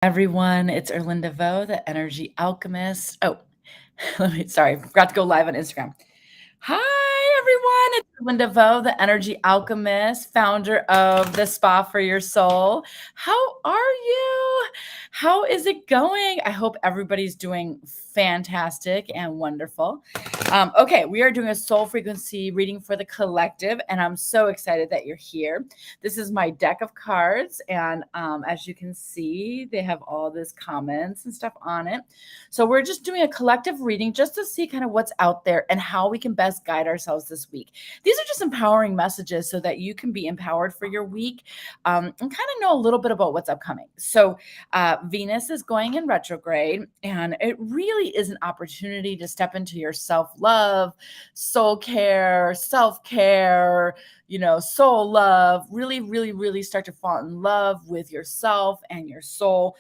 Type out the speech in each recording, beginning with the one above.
Everyone, it's Erlinda Vo, the energy alchemist. Oh, sorry, forgot to go live on Instagram. Hi, everyone. It's Linda Vo, the energy alchemist, founder of the Spa for Your Soul. How are you? How is it going? I hope everybody's doing fantastic and wonderful. Okay, we are doing a soul frequency reading for the collective, and I'm so excited that you're here. This is my deck of cards, and as you can see, they have all this comments and stuff on it. So we're just doing a collective reading just to see kind of what's out there and how we can best guide ourselves this week. These are just empowering messages so that you can be empowered for your week and kind of know a little bit about what's upcoming. So Venus is going in retrograde, and it really is an opportunity to step into your self-love, soul care, self-care, soul love, really start to fall in love with yourself and your soul.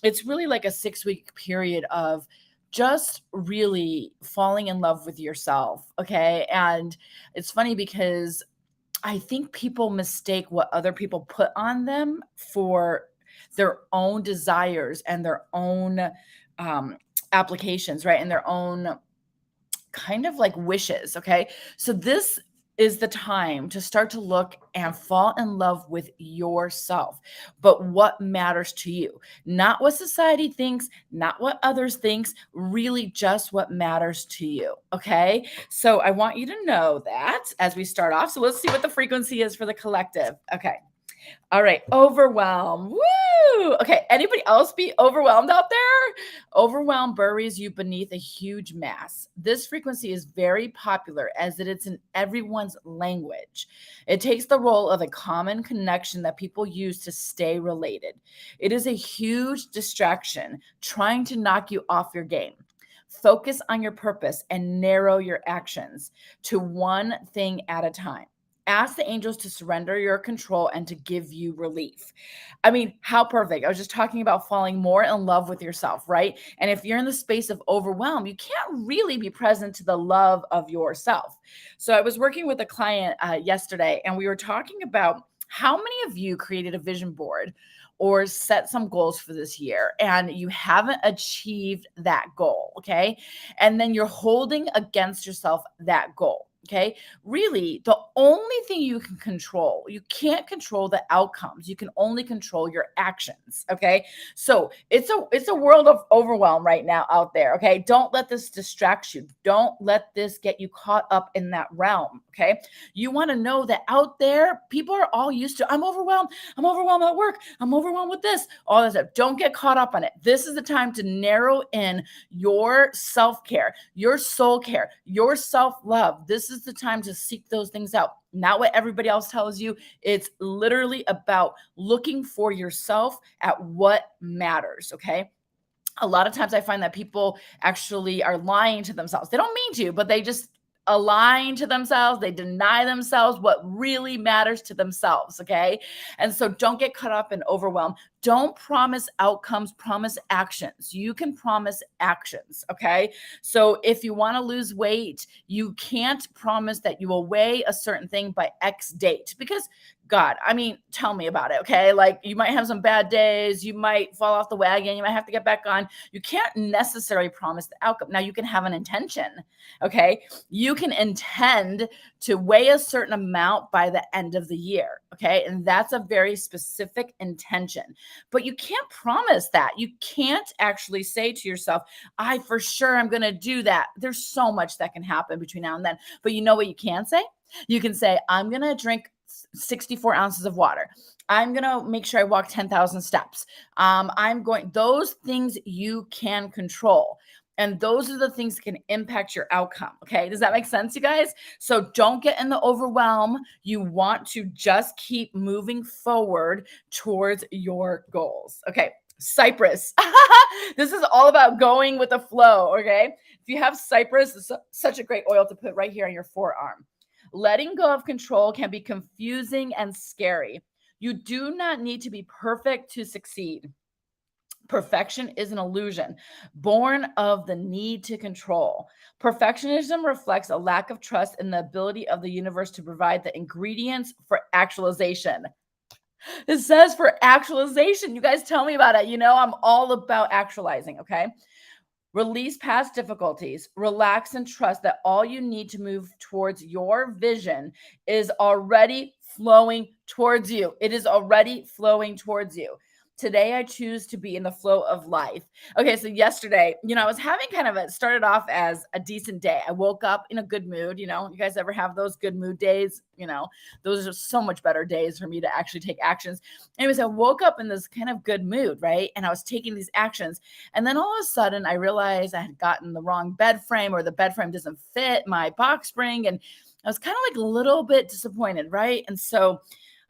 It's really like a 6-week period of just really falling in love with yourself. Okay. And it's funny because I think people mistake what other people put on them for their own desires and their own applications, right? And their own kind of like wishes. Okay. So this is the time to start to look and fall in love with yourself, but what matters to you, not what society thinks, not what others thinks, really just what matters to you. Okay. So I want you to know that as we start off. So let's see what the frequency is for the collective. Okay. All right, overwhelm. Woo! Okay, anybody else be overwhelmed out there? Overwhelm buries you beneath a huge mass. This frequency is very popular as it's in everyone's language. It takes the role of a common connection that people use to stay related. It is a huge distraction trying to knock you off your game. Focus on your purpose and narrow your actions to one thing at a time. Ask the angels to surrender your control and to give you relief. I mean, how perfect. I was just talking about falling more in love with yourself, right? And if you're in the space of overwhelm, you can't really be present to the love of yourself. So I was working with a client yesterday, and we were talking about how many of you created a vision board or set some goals for this year and you haven't achieved that goal, okay? And then you're holding against yourself that goal. Okay. Really, the only thing you can control, you can't control the outcomes. You can only control your actions. Okay. So it's a world of overwhelm right now out there. Okay. Don't let this distract you. Don't let this get you caught up in that realm. Okay. You want to know that out there, people are all used to, I'm overwhelmed. I'm overwhelmed at work. I'm overwhelmed with this, all that stuff. Don't get caught up on it. This is the time to narrow in your self-care, your soul care, your self-love. This is the time to seek those things out. Not what everybody else tells you. It's literally about looking for yourself at what matters. Okay. A lot of times I find that people actually are lying to themselves. They don't mean to, but they just align to themselves. They deny themselves what really matters to themselves. Okay. And so don't get caught up in overwhelm. Don't promise outcomes, promise actions. You can promise actions. Okay. So if you want to lose weight, you can't promise that you will weigh a certain thing by X date because God, I mean, tell me about it. Okay. Like you might have some bad days. You might fall off the wagon. You might have to get back on. You can't necessarily promise the outcome. Now you can have an intention. Okay. You can intend to weigh a certain amount by the end of the year. Okay. And that's a very specific intention, but you can't promise that. You can't actually say to yourself, I for sure I'm going to do that. There's so much that can happen between now and then. But you know what you can say? You can say, I'm going to drink 64 ounces of water. I'm going to make sure I walk 10,000 steps. Those things you can control. And those are the things that can impact your outcome. Okay. Does that make sense, you guys? So don't get in the overwhelm. You want to just keep moving forward towards your goals. Okay. Cypress. This is all about going with the flow. Okay. If you have cypress, it's such a great oil to put right here on your forearm. Letting go of control can be confusing and scary. You do not need to be perfect to succeed. Perfection is an illusion born of the need to control. Perfectionism reflects a lack of trust in the ability of the universe to provide the ingredients for actualization. It says for actualization. You guys tell me about it. You know, I'm all about actualizing, okay? Release past difficulties. Relax and trust that all you need to move towards your vision is already flowing towards you. It is already flowing towards you. Today, I choose to be in the flow of life. Okay, so yesterday, I was having kind of started off as a decent day. I woke up in a good mood. You guys ever have those good mood days? Those are so much better days for me to actually take actions. Anyways, I woke up in this kind of good mood, right? And I was taking these actions. And then all of a sudden, I realized I had gotten the wrong bed frame, or the bed frame doesn't fit my box spring. And I was kind of like a little bit disappointed, right? And so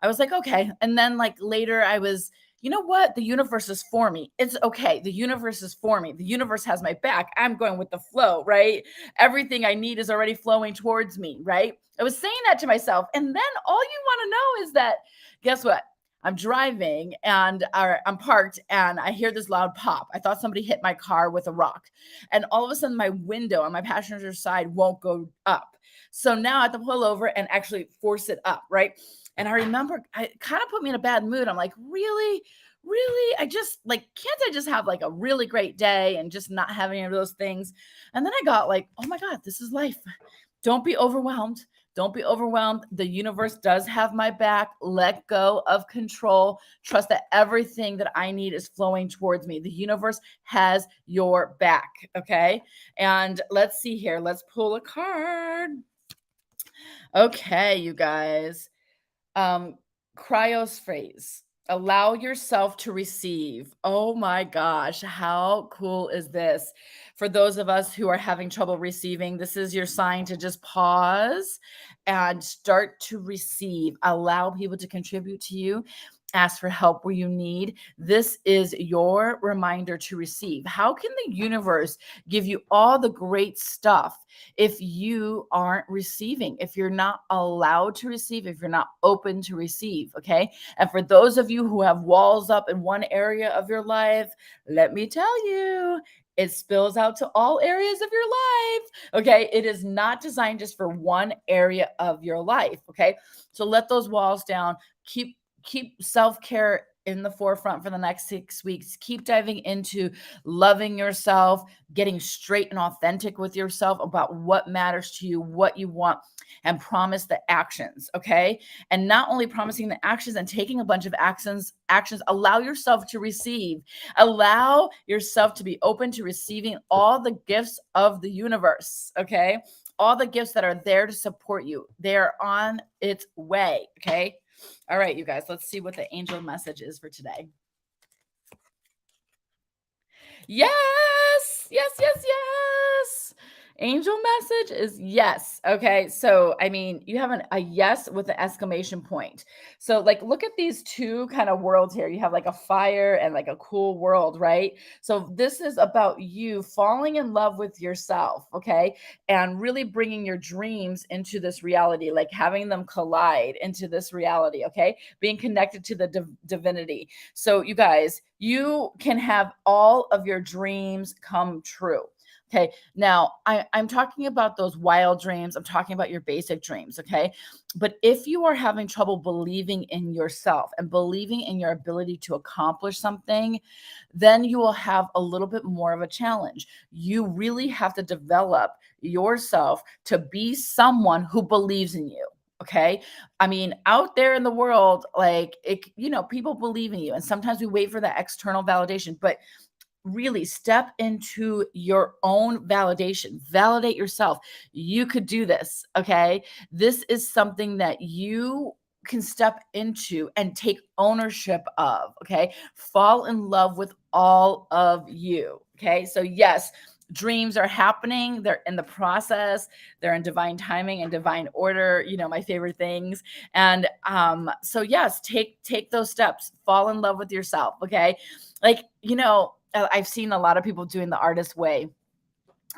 I was like, okay. And then like later, I was, you know what? The universe is for me. It's okay. The universe is for me. The universe has my back. I'm going with the flow, right? Everything I need is already flowing towards me, right? I was saying that to myself. And then all you want to know is that, guess what? I'm driving and I'm parked and I hear this loud pop. I thought somebody hit my car with a rock. And all of a sudden, my window on my passenger side won't go up. So now I have to pull over and actually force it up, right? And I remember it kind of put me in a bad mood. I'm like, really? Really? I just like, can't I just have like a really great day and just not have any of those things? And then I got like, oh my God, this is life. Don't be overwhelmed. Don't be overwhelmed. The universe does have my back. Let go of control. Trust that everything that I need is flowing towards me. The universe has your back. Okay. And let's see here. Let's pull a card. Okay, you guys. Um, Cryos phrase. Allow yourself to receive. Oh my gosh, how cool is this? For those of us who are having trouble receiving, this is your sign to just pause and start to receive. Allow people to contribute to you. Ask for help where you need. This is your reminder to receive. How can the universe give you all the great stuff if you aren't receiving, if you're not allowed to receive, if you're not open to receive? Okay. And for those of you who have walls up in one area of your life, let me tell you, it spills out to all areas of your life. Okay. It is not designed just for one area of your life. Okay. So let those walls down. Keep self-care in the forefront for the next 6 weeks. Keep diving into loving yourself, getting straight and authentic with yourself about what matters to you, what you want, and promise the actions. Okay. And not only promising the actions and taking a bunch of actions, allow yourself to receive, allow yourself to be open to receiving all the gifts of the universe. Okay. All the gifts that are there to support you. They're on its way. Okay. All right, you guys, let's see what the angel message is for today. Yes, yes, yes, yes. Angel message is yes. Okay. So, I mean, you have a yes with an exclamation point. So, like, look at these two kind of worlds here. You have like a fire and like a cool world, right? So, this is about you falling in love with yourself. Okay. And really bringing your dreams into this reality, like having them collide into this reality. Okay. Being connected to the divinity. So, you guys, you can have all of your dreams come true. Okay. Now, I'm talking about those wild dreams. I'm talking about your basic dreams. Okay. But if you are having trouble believing in yourself and believing in your ability to accomplish something, then you will have a little bit more of a challenge. You really have to develop yourself to be someone who believes in you. Okay. I mean, out there in the world, like people believe in you. And sometimes we wait for that external validation, but really step into your own validation. Validate yourself. You could do this. Okay. This is something that you can step into and take ownership of. Okay. Fall in love with all of you. Okay. So, yes, dreams are happening. They're in the process. They're in divine timing and divine order. My favorite things. And so yes, take those steps. Fall in love with yourself. Okay. Like, I've seen a lot of people doing the artist way,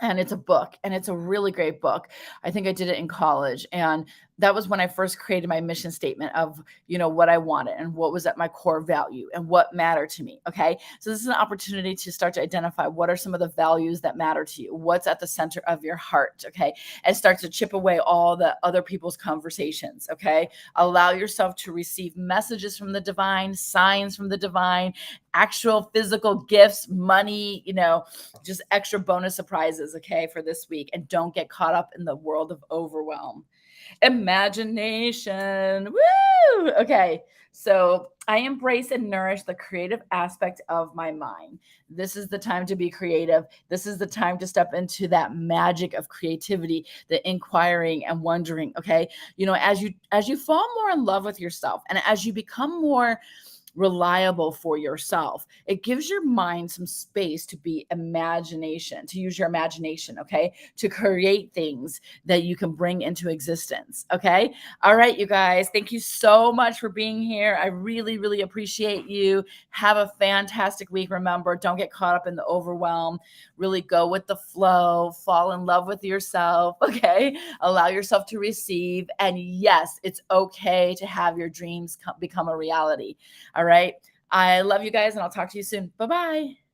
and it's a book, and it's a really great book. I think I did it in college, and that was when I first created my mission statement of, what I wanted and what was at my core value and what mattered to me. Okay. So this is an opportunity to start to identify what are some of the values that matter to you, what's at the center of your heart. Okay. And start to chip away all the other people's conversations. Okay. Allow yourself to receive messages from the divine, signs from the divine, actual physical gifts, money, just extra bonus surprises. Okay. For this week. And don't get caught up in the world of overwhelm. Imagination. Woo! Okay. So I embrace and nourish the creative aspect of my mind. This is the time to be creative. This is the time to step into that magic of creativity, the inquiring and wondering. Okay. As you fall more in love with yourself and as you become more reliable for yourself, it gives your mind some space to use your imagination, okay, to create things that you can bring into existence. Okay. All right, you guys, thank you so much for being here. I really, really appreciate you. Have a fantastic week. Remember, don't get caught up in the overwhelm. Really go with the flow, fall in love with yourself. Okay. Allow yourself to receive. And yes, it's okay to have your dreams become a reality. All right. I love you guys and I'll talk to you soon. Bye-bye.